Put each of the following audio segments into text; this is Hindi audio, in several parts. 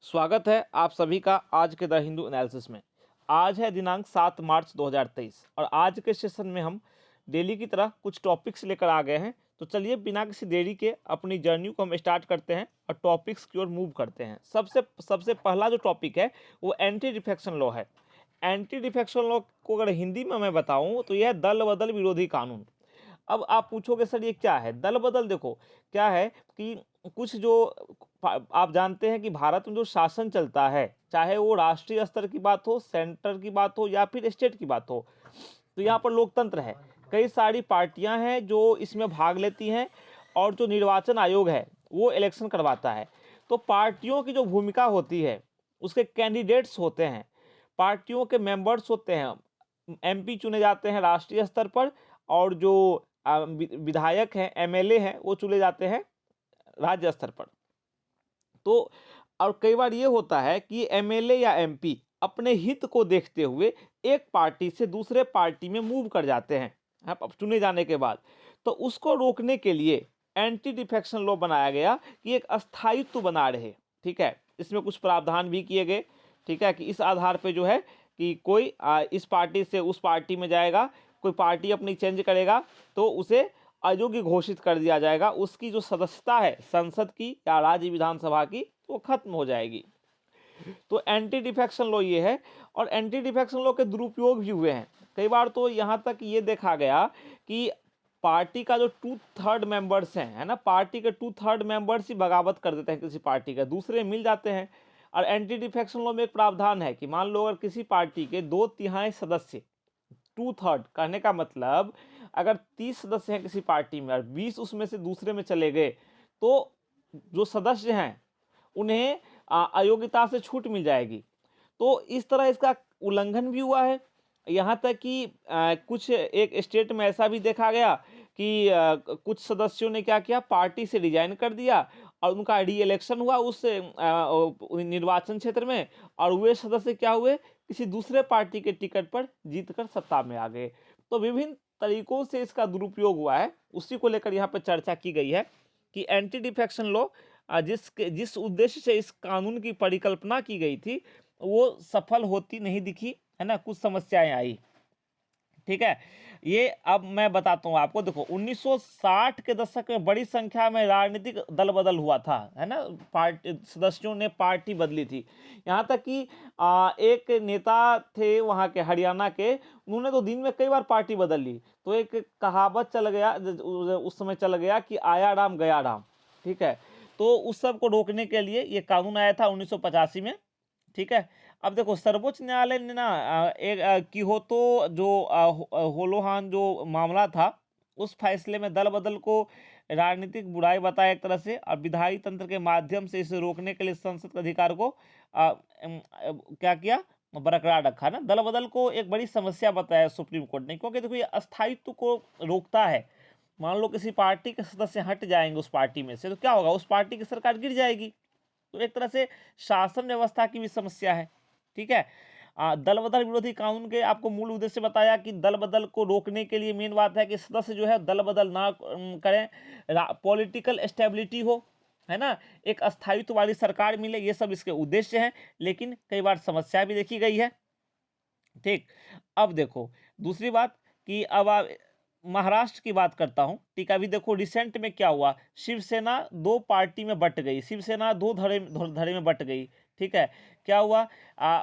स्वागत है आप सभी का आज के द हिंदू एनालिसिस में। आज है दिनांक 7 मार्च 2023 और आज के सेशन में हम डेली की तरह कुछ टॉपिक्स लेकर आ गए हैं। तो चलिए बिना किसी देरी के अपनी जर्नी को हम स्टार्ट करते हैं और टॉपिक्स की ओर मूव करते हैं। सबसे सबसे पहला जो टॉपिक है वो एंटी डिफेक्शन लॉ है। एंटी डिफेक्शन लॉ को अगर हिंदी में मैं बताऊँ तो यह है दल बदल विरोधी कानून। अब आप पूछोगे सर ये क्या है दल बदल। देखो क्या है कि कुछ जो आप जानते हैं कि भारत में जो शासन चलता है, चाहे वो राष्ट्रीय स्तर की बात हो, सेंटर की बात हो या फिर स्टेट की बात हो, तो यहाँ पर लोकतंत्र है। कई सारी पार्टियां हैं जो इसमें भाग लेती हैं और जो निर्वाचन आयोग है वो इलेक्शन करवाता है। तो पार्टियों की जो भूमिका होती है, उसके कैंडिडेट्स होते हैं, पार्टियों के मेंबर्स होते हैं, एमपी चुने जाते हैं राष्ट्रीय स्तर पर, और जो विधायक हैं, एमएलए हैं, वो चुने जाते हैं राज्य स्तर पर। तो और कई बार ये होता है कि एमएलए या एमपी अपने हित को देखते हुए एक पार्टी से दूसरे पार्टी में मूव कर जाते हैं अब चुने जाने के बाद। तो उसको रोकने के लिए एंटी डिफेक्शन लॉ बनाया गया कि एक अस्थायित्व बना रहे। ठीक है, इसमें कुछ प्रावधान भी किए गए। ठीक है, कि इस आधार पे जो है कि कोई इस पार्टी से उस पार्टी में जाएगा, कोई पार्टी अपनी चेंज करेगा तो उसे अयोग्य घोषित कर दिया जाएगा, उसकी जो सदस्यता है संसद की या राज्य विधानसभा की वो खत्म हो जाएगी। तो एंटी डिफेक्शन लॉ ये है। और एंटी डिफेक्शन लॉ के दुरुपयोग भी हुए हैं कई बार। तो यहाँ तक ये देखा गया कि पार्टी का जो 2/3 मेंबर्स हैं, है ना, पार्टी के 2/3 मेंबर्स ही बगावत कर देते हैं किसी पार्टी का, दूसरे मिल जाते हैं। और एंटी डिफेक्शन लॉ में एक प्रावधान है कि मान लो अगर किसी पार्टी के 2/3 सदस्य, 2/3 कहने का मतलब अगर 30 सदस्य हैं किसी पार्टी में और 20 उसमें से दूसरे में चले गए, तो जो सदस्य हैं उन्हें अयोग्यता से छूट मिल जाएगी। तो इस तरह इसका उल्लंघन भी हुआ है। यहाँ तक कि कुछ एक स्टेट में ऐसा भी देखा गया कि कुछ सदस्यों ने क्या किया, पार्टी से रिजाइन कर दिया और उनका री इलेक्शन हुआ उस निर्वाचन क्षेत्र में, और वे सदस्य क्या हुए, किसी दूसरे पार्टी के टिकट पर जीतकर सत्ता में आ गए। तो विभिन्न तरीकों से इसका दुरुपयोग हुआ है, उसी को लेकर यहाँ पर चर्चा की गई है कि एंटी डिफेक्शन लॉ जिस उद्देश्य से इस कानून की परिकल्पना की गई थी वो सफल होती नहीं दिखी, है ना, कुछ समस्याएं आई। ठीक है, ये अब मैं बताता हूँ आपको। देखो 1960 के दशक में बड़ी संख्या में राजनीतिक दल बदल हुआ था, है ना, पार्टी सदस्यों ने पार्टी बदली थी। यहाँ तक कि एक नेता थे वहाँ के हरियाणा के, उन्होंने तो दिन में कई बार पार्टी बदल ली। तो एक कहावत चल गया उस समय चल गया कि आया राम गया राम। ठीक है, तो उस सब को रोकने के लिए ये कानून आया था 1985 में। ठीक है, अब देखो सर्वोच्च न्यायालय ने ना एक कियोतो जो होलोहान जो मामला था, उस फैसले में दल बदल को राजनीतिक बुराई बताया एक तरह से, और विधायी तंत्र के माध्यम से इसे रोकने के लिए संसद के अधिकार को क्या किया, बरकरार रखा ना। दल बदल को एक बड़ी समस्या बताया सुप्रीम कोर्ट ने, क्योंकि देखो ये अस्थायित्व को रोकता है। मान लो किसी पार्टी के सदस्य हट जाएंगे उस पार्टी में से, तो क्या होगा, उस पार्टी की सरकार गिर जाएगी। तो एक तरह से शासन व्यवस्था की भी समस्या है। ठीक है, दल बदल विरोधी कानून के आपको मूल उद्देश्य बताया कि दल बदल को रोकने के लिए मेन बात है कि सदस्य जो है दल बदल ना करें, पॉलिटिकल स्टेबिलिटी हो, है ना, एक अस्थायित्व वाली सरकार मिले, ये सब इसके उद्देश्य हैं। लेकिन कई बार समस्या भी देखी गई है। ठीक, अब देखो दूसरी बात कि अब आप महाराष्ट्र की बात करता हूं। ठीक है, अभी देखो रिसेंट में क्या हुआ, शिवसेना दो पार्टी में बट गई, शिवसेना दो धड़े धड़े में बट गई। ठीक है, क्या हुआ,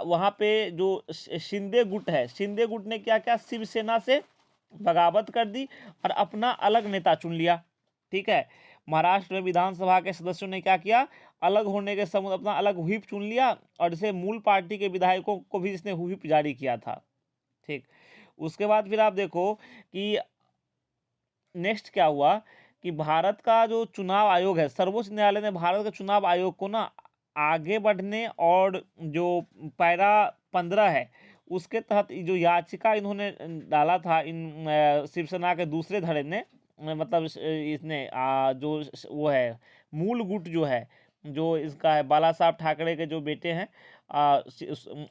वहां पे जो शिंदे गुट है, शिंदे गुट ने क्या किया, शिवसेना से बगावत कर दी और अपना अलग नेता चुन लिया। ठीक है, महाराष्ट्र में विधानसभा के सदस्यों ने क्या किया, अलग होने के समय अपना अलग व्हिप चुन लिया और इसे मूल पार्टी के विधायकों को भी इसने व्हिप जारी किया था। ठीक, उसके बाद फिर आप देखो कि नेक्स्ट क्या हुआ कि भारत का जो चुनाव आयोग है, सर्वोच्च न्यायालय ने भारत के चुनाव आयोग को ना आगे बढ़ने और जो पैरा 15 है उसके तहत जो याचिका इन्होंने डाला था, इन शिवसेना के दूसरे धड़े ने, मतलब इसने जो वो है मूल गुट जो है, जो इसका है बाला साहब ठाकरे के जो बेटे हैं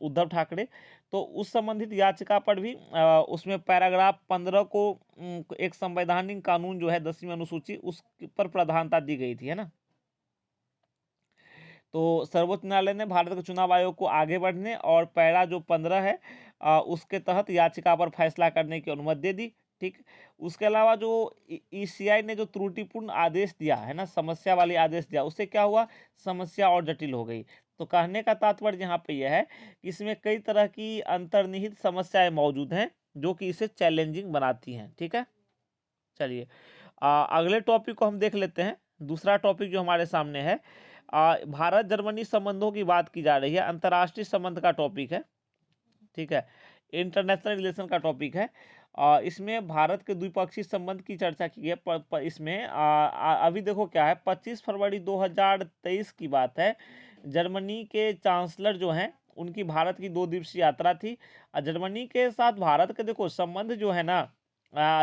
उद्धव ठाकरे, तो उस संबंधित याचिका पर भी उसमें पैराग्राफ 15 को एक संवैधानिक कानून जो है 10वीं अनुसूची उस पर प्रधानता दी गई थी, है ना। तो सर्वोच्च न्यायालय ने भारत के चुनाव आयोग को आगे बढ़ने और पैरा जो 15 है उसके तहत याचिका पर फैसला करने की अनुमति दे दी। ठीक, उसके अलावा जो ईसीआई ने जो त्रुटिपूर्ण आदेश दिया है ना, समस्या वाली आदेश दिया, उससे क्या हुआ, समस्या और जटिल हो गई। तो कहने का तात्पर्य यहाँ पे यह है कि इसमें कई तरह की अंतर्निहित समस्याएं मौजूद हैं जो कि इसे चैलेंजिंग बनाती हैं। ठीक है, चलिए अगले टॉपिक को हम देख लेते हैं। दूसरा टॉपिक जो हमारे सामने है, भारत जर्मनी संबंधों की बात की जा रही है, अंतर्राष्ट्रीय संबंध का टॉपिक है। ठीक है, इंटरनेशनल रिलेशन का टॉपिक है। इसमें भारत के द्विपक्षीय संबंध की चर्चा की है। इसमें अभी देखो क्या है, 25 फरवरी 2023 की बात है। जर्मनी के चांसलर जो हैं उनकी भारत की 2 दिवसीय यात्रा थी। जर्मनी के साथ भारत के देखो संबंध जो है ना,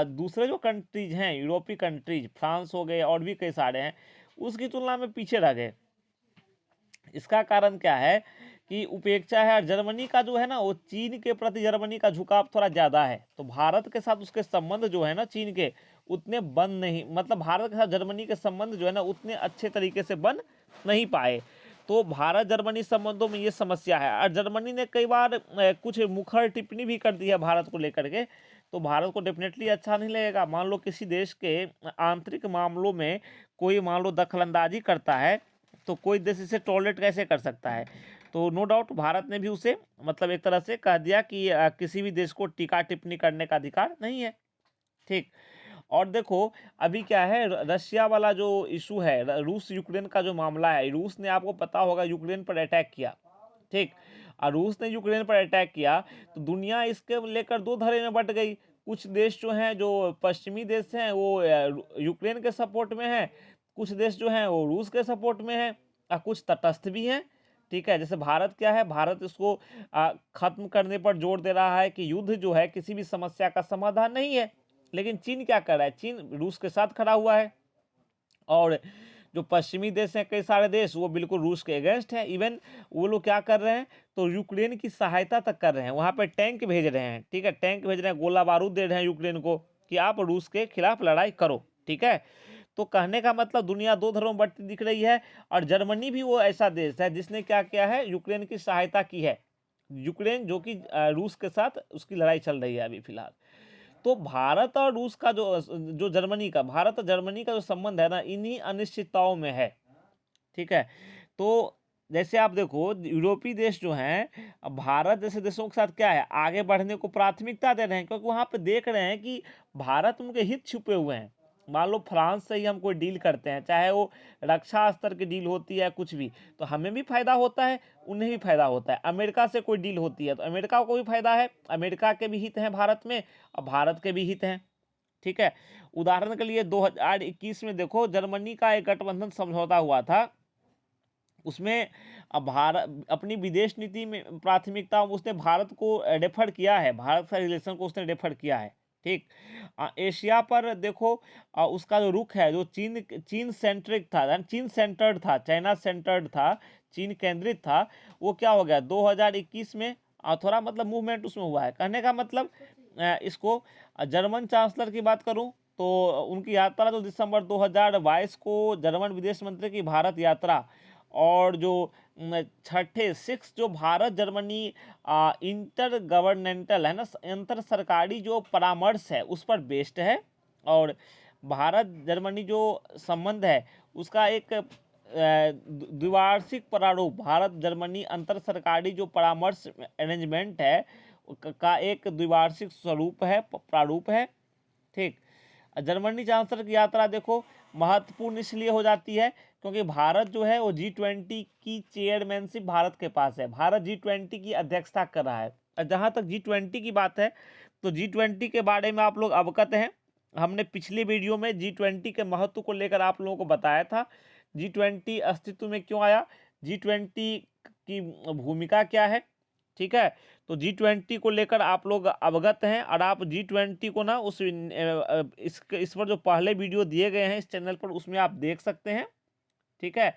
दूसरे जो कंट्रीज हैं, यूरोपीय कंट्रीज, फ्रांस हो गए और भी कई सारे हैं, उसकी तुलना में पीछे रह गए। इसका कारण क्या है कि उपेक्षा है। और जर्मनी का जो है ना, वो चीन के प्रति जर्मनी का झुकाव थोड़ा ज़्यादा है। तो भारत के साथ उसके संबंध जो है ना चीन के, उतने बन नहीं, मतलब भारत के साथ जर्मनी के संबंध जो है ना उतने अच्छे तरीके से बन नहीं पाए। तो भारत जर्मनी संबंधों में ये समस्या है। और जर्मनी ने कई बार कुछ मुखर टिप्पणी भी कर दी है भारत को लेकर के। तो भारत को डेफिनेटली अच्छा नहीं लगेगा। मान लो किसी देश के आंतरिक मामलों में कोई मान लो दखलंदाजी करता है, तो कोई देश इसे टॉलरेट कैसे कर सकता है। तो नो डाउट भारत ने भी उसे मतलब एक तरह से कह दिया कि किसी भी देश को टीका टिप्पणी करने का अधिकार नहीं है। ठीक, और देखो अभी क्या है, रशिया वाला जो इशू है, रूस यूक्रेन का जो मामला है, रूस ने आपको पता होगा यूक्रेन पर अटैक किया। ठीक, और रूस ने यूक्रेन पर अटैक किया तो दुनिया इसके लेकर 2 धड़े में बट गई। कुछ देश जो हैं, जो पश्चिमी देश हैं, वो यूक्रेन के सपोर्ट में हैं, कुछ देश जो हैं वो रूस के सपोर्ट में हैं, और कुछ तटस्थ भी हैं। ठीक है, जैसे भारत क्या है, भारत इसको खत्म करने पर जोर दे रहा है कि युद्ध जो है किसी भी समस्या का समाधान नहीं है। लेकिन चीन क्या कर रहा है, चीन रूस के साथ खड़ा हुआ है। और जो पश्चिमी देश हैं, कई सारे देश, वो बिल्कुल रूस के अगेंस्ट हैं। इवन वो लोग क्या कर रहे हैं, तो यूक्रेन की सहायता तक कर रहे हैं, वहाँ पे टैंक भेज रहे हैं। ठीक है, टैंक भेज रहे हैं, गोला बारूद दे रहे हैं यूक्रेन को कि आप रूस के खिलाफ लड़ाई करो। ठीक है, तो कहने का मतलब दुनिया 2 धड़ों में बढ़ती दिख रही है। और जर्मनी भी वो ऐसा देश है जिसने क्या किया है, यूक्रेन की सहायता की है। यूक्रेन जो कि रूस के साथ उसकी लड़ाई चल रही है अभी फिलहाल। तो भारत और रूस का जो जर्मनी का, भारत और जर्मनी का जो संबंध है ना, इन्हीं अनिश्चितताओं में है। ठीक है, तो जैसे आप देखो यूरोपीय देश जो हैं, अब भारत जैसे देशों के साथ क्या है, आगे बढ़ने को प्राथमिकता दे रहे हैं, क्योंकि वहाँ पे देख रहे हैं कि भारत उनके हित छुपे हुए हैं। मान लो फ्रांस से ही हम कोई डील करते हैं, चाहे वो रक्षा स्तर की डील होती है कुछ भी, तो हमें भी फायदा होता है, उन्हें भी फायदा होता है। अमेरिका से कोई डील होती है तो अमेरिका को भी फायदा है, अमेरिका के भी हित हैं भारत में और भारत के भी हित हैं। ठीक है, उदाहरण के लिए 2021 में देखो, जर्मनी का एक गठबंधन समझौता हुआ था। उसमें भारत अपनी विदेश नीति में प्राथमिकता उसने भारत को रेफर किया है, भारत से रिलेशन को उसने रेफर किया है। ठीक, एशिया पर देखो उसका जो रुख है, जो चीन सेंट्रिक था, चीन सेंटर्ड था, चाइना सेंटर्ड था, चीन केंद्रित था, वो क्या हो गया 2021 में थोड़ा मतलब मूवमेंट उसमें हुआ है। कहने का मतलब इसको जर्मन चांसलर की बात करूं तो उनकी यात्रा जो दिसंबर 2022 को जर्मन विदेश मंत्री की भारत यात्रा, और जो छठे 6 जो भारत जर्मनी इंटर गवर्नेंटल है ना, अंतर सरकारी जो परामर्श है उस पर बेस्ड है। और भारत जर्मनी जो संबंध है उसका एक द्विवार्षिक प्रारूप, भारत जर्मनी अंतर सरकारी जो परामर्श अरेंजमेंट है का एक द्विवार्षिक स्वरूप है, प्रारूप है। ठीक, जर्मनी चांसलर की यात्रा देखो महत्वपूर्ण इसलिए हो जाती है क्योंकि भारत जो है वो G20 की चेयरमैनशिप भारत के पास है, भारत G20 की अध्यक्षता कर रहा है। जहाँ तक G20 की बात है तो G20 के बारे में आप लोग अवगत हैं, हमने पिछले वीडियो में G20 के महत्व को लेकर आप लोगों को बताया था। G20 अस्तित्व में क्यों आया, G20 की भूमिका क्या है। ठीक है, तो G20 को लेकर आप लोग अवगत हैं, और आप G20 को ना इस पर जो पहले वीडियो दिए गए हैं इस चैनल पर, उसमें आप देख सकते हैं। ठीक है,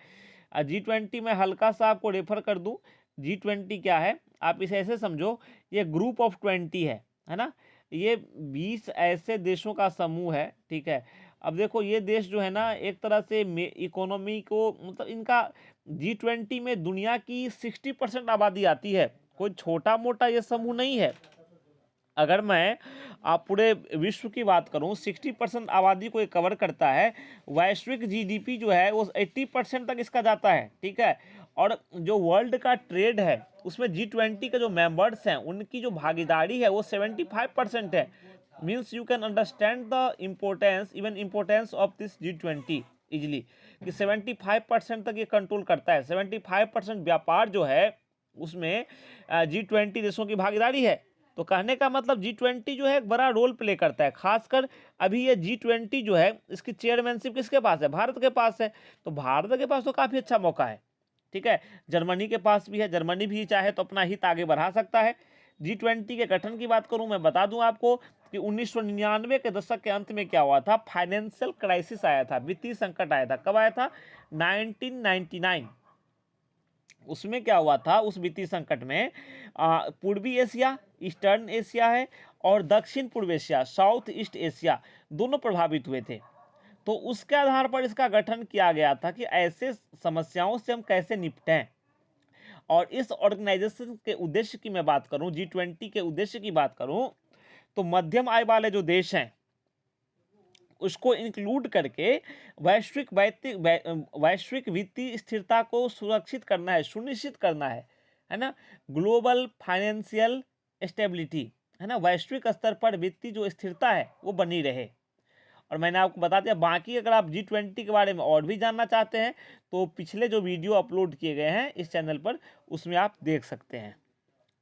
G20 में हल्का सा आपको रेफर कर दूं, G20 क्या है, आप इसे ऐसे समझो, ये ग्रुप ऑफ 20 है ना, ये 20 ऐसे देशों का समूह है। ठीक है, अब देखो ये देश जो है ना एक तरह से इकोनॉमी को मतलब इनका G20 में दुनिया की 60% आबादी आती है, कोई छोटा मोटा ये समूह नहीं है। अगर मैं आप पूरे विश्व की बात करूं 60% आबादी को ये कवर करता है। वैश्विक जीडीपी जो है वो 80% तक इसका जाता है, ठीक है। और जो वर्ल्ड का ट्रेड है उसमें G20 के जो मेंबर्स हैं उनकी जो भागीदारी है वो 75% है। Means you can understand the importance of this G20 easily, कि 75% तक ये कंट्रोल करता है। 75% व्यापार जो है उसमें G20 देशों की भागीदारी है। तो कहने का मतलब G20 जो है एक बड़ा रोल प्ले करता है। खासकर अभी ये G20 जो है इसकी चेयरमैनशिप किसके पास है? भारत के पास है। तो भारत के पास तो काफ़ी अच्छा मौका है, ठीक है। जर्मनी के पास भी है, जर्मनी भी चाहे तो अपना हित आगे बढ़ा सकता है। G20 के गठन की बात करूं, मैं बता दूं आपको कि 1999 के दशक के अंत में क्या हुआ था, फाइनेंशियल क्राइसिस आया था, वित्तीय संकट आया था। कब आया था? 1999। उसमें क्या हुआ था, उस वित्तीय संकट में पूर्वी एशिया, ईस्टर्न एशिया है, और दक्षिण पूर्व एशिया, साउथ ईस्ट एशिया, दोनों प्रभावित हुए थे। तो उसके आधार पर इसका गठन किया गया था कि ऐसे समस्याओं से हम कैसे निपटें। और इस ऑर्गेनाइजेशन के उद्देश्य की मैं बात करूं, G20 के उद्देश्य की बात करूं, तो मध्यम आय वाले जो देश हैं उसको इंक्लूड करके वैश्विक वित्तीय स्थिरता को सुरक्षित करना है, सुनिश्चित करना है ना। ग्लोबल फाइनेंशियल स्टेबिलिटी, है ना, वैश्विक स्तर पर वित्तीय जो स्थिरता है वो बनी रहे। और मैंने आपको बता दिया, बाकी अगर आप G20 के बारे में और भी जानना चाहते हैं तो पिछले जो वीडियो अपलोड किए गए हैं इस चैनल पर उसमें आप देख सकते हैं,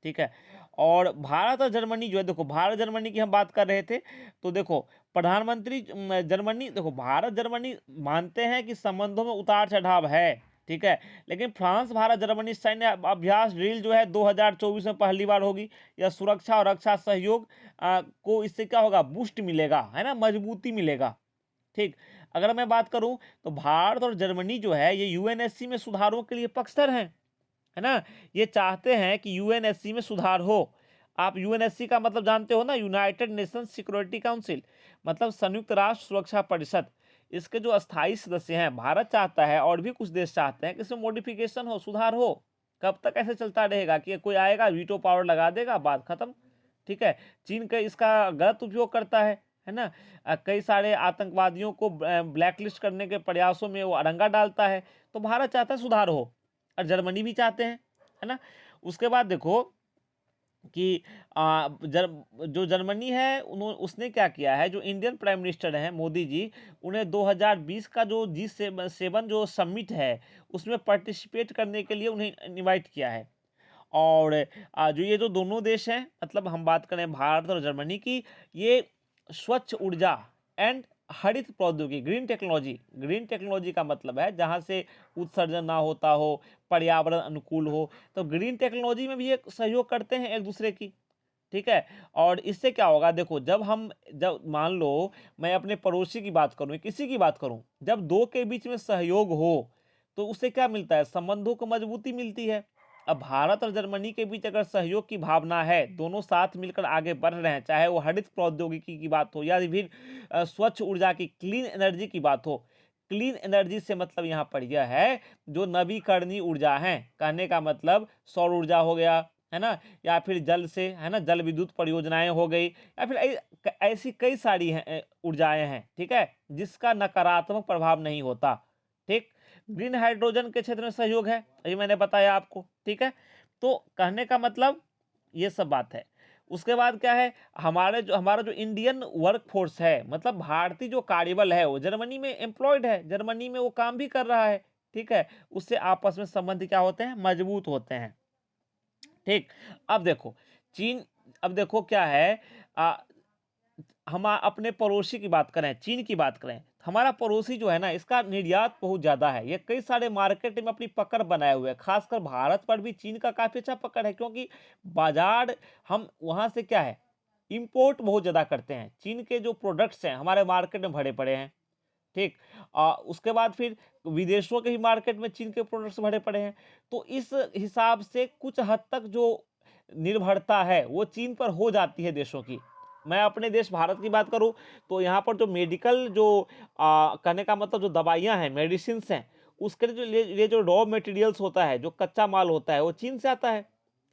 ठीक है। और भारत और जर्मनी जो है, देखो भारत जर्मनी की हम बात कर रहे थे, तो देखो प्रधानमंत्री जर्मनी, देखो भारत जर्मनी मानते हैं कि संबंधों में उतार चढ़ाव है, ठीक है। लेकिन फ्रांस भारत जर्मनी सैन्य अभ्यास ड्रिल जो है 2024 में पहली बार होगी। यह सुरक्षा और रक्षा सहयोग को इससे क्या होगा, बूस्ट मिलेगा, है ना, मजबूती मिलेगा, ठीक। अगर मैं बात करूं तो भारत और जर्मनी जो है ये यूएनएससी में सुधारों के लिए पक्षधर हैं, है ना। ये चाहते हैं कि यूएनएससी में सुधार हो। आप यूएनएससी का मतलब जानते हो ना, यूनाइटेड नेशंस सिक्योरिटी काउंसिल, मतलब संयुक्त राष्ट्र सुरक्षा परिषद। इसके जो अस्थायी सदस्य हैं, भारत चाहता है और भी कुछ देश चाहते हैं कि इसमें मॉडिफिकेशन हो, सुधार हो। कब तक ऐसे चलता रहेगा कि कोई आएगा वीटो पावर लगा देगा, बात खत्म, ठीक है। चीन का इसका गलत उपयोग करता है ना। कई सारे आतंकवादियों को ब्लैकलिस्ट करने के प्रयासों में वो अड़ंगा डालता है। तो भारत चाहता है सुधार हो और जर्मनी भी चाहते हैं, है ना। उसके बाद देखो कि जो जर्मनी है उसने क्या किया है, जो इंडियन प्राइम मिनिस्टर हैं मोदी जी, उन्हें 2020 का जो G7 जो समिट है उसमें पार्टिसिपेट करने के लिए उन्हें इनवाइट किया है। और जो ये जो दोनों देश हैं, मतलब हम बात करें भारत और जर्मनी की, ये स्वच्छ ऊर्जा एंड हरित प्रौद्योगिकी, ग्रीन टेक्नोलॉजी का मतलब है जहाँ से उत्सर्जन ना होता हो, पर्यावरण अनुकूल हो। तो ग्रीन टेक्नोलॉजी में भी एक सहयोग करते हैं एक दूसरे की, ठीक है। और इससे क्या होगा, देखो जब मान लो मैं अपने पड़ोसी की बात करूं, किसी की बात करूं, जब दो के बीच में सहयोग हो तो उससे क्या मिलता है, संबंधों को मजबूती मिलती है। अब भारत और जर्मनी के बीच अगर सहयोग की भावना है, दोनों साथ मिलकर आगे बढ़ रहे हैं, चाहे वो हरित प्रौद्योगिकी की बात हो या फिर स्वच्छ ऊर्जा की, क्लीन एनर्जी की बात हो। क्लीन एनर्जी से मतलब यहाँ पर यह है जो नवीकरणीय ऊर्जा है, कहने का मतलब सौर ऊर्जा हो गया, है ना, या फिर जल से, है ना, जल विद्युत परियोजनाएं हो गई, या फिर ऐसी कई सारी ऊर्जाएं हैं, ठीक है, जिसका नकारात्मक प्रभाव नहीं होता, ठीक। ग्रीन हाइड्रोजन के क्षेत्र में सहयोग है, ये मैंने बताया आपको, ठीक है। तो कहने का मतलब ये सब बात है। उसके बाद क्या है, हमारा जो इंडियन वर्क फोर्स है, मतलब भारतीय जो कार्यबल है वो जर्मनी में एम्प्लॉयड है, जर्मनी में वो काम भी कर रहा है, ठीक है। उससे आपस में संबंध क्या होते हैं, मजबूत होते हैं, ठीक। अब देखो क्या है, हम अपने पड़ोसी की बात करें, चीन की बात करें, हमारा पड़ोसी जो है ना इसका निर्यात बहुत ज़्यादा है, ये कई सारे मार्केट में अपनी पकड़ बनाए हुए है। खासकर भारत पर भी चीन का काफ़ी अच्छा पकड़ है, क्योंकि बाजार हम वहाँ से क्या है, इंपोर्ट बहुत ज़्यादा करते हैं। चीन के जो प्रोडक्ट्स हैं हमारे मार्केट में भरे पड़े हैं, ठीक। उसके बाद फिर विदेशों के ही मार्केट में चीन के प्रोडक्ट्स भरे पड़े हैं। तो इस हिसाब से कुछ हद तक जो निर्भरता है वो चीन पर हो जाती है देशों की, मैं अपने देश भारत की बात करूं तो यहाँ पर जो मेडिकल जो कहने का मतलब जो दवाइयाँ हैं, मेडिसिन्स हैं, उसके लिए ये जो रॉ मटेरियल्स होता है, जो कच्चा माल होता है, वो चीन से आता है।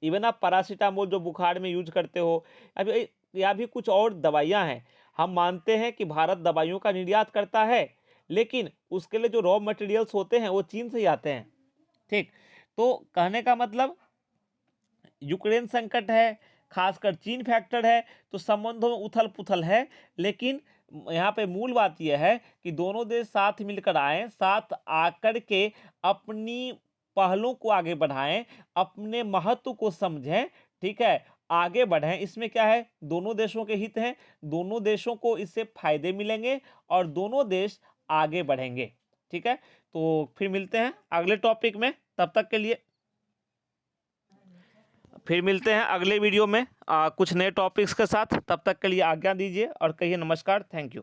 इवन आप पैरासीटामोल जो बुखार में यूज करते हो, अभी या भी कुछ और दवाइयाँ हैं, हम मानते हैं कि भारत दवाइयों का निर्यात करता है, लेकिन उसके लिए जो रॉ मटेरियल्स होते हैं वो चीन से ही आते हैं। ठीक, तो कहने का मतलब यूक्रेन संकट है, खासकर चीन फैक्टर है, तो संबंधों में उथल पुथल है, लेकिन यहाँ पे मूल बात यह है कि दोनों देश साथ मिलकर आए, साथ आकर के अपनी पहलों को आगे बढ़ाएं, अपने महत्व को समझें, ठीक है, आगे बढ़ें। इसमें क्या है, दोनों देशों के हित हैं, दोनों देशों को इससे फायदे मिलेंगे और दोनों देश आगे बढ़ेंगे। ठीक है, तो फिर मिलते हैं अगले टॉपिक में, तब तक के लिए फिर मिलते हैं अगले वीडियो में कुछ नए टॉपिक्स के साथ। तब तक के लिए आज्ञा दीजिए और कहिए नमस्कार, थैंक यू।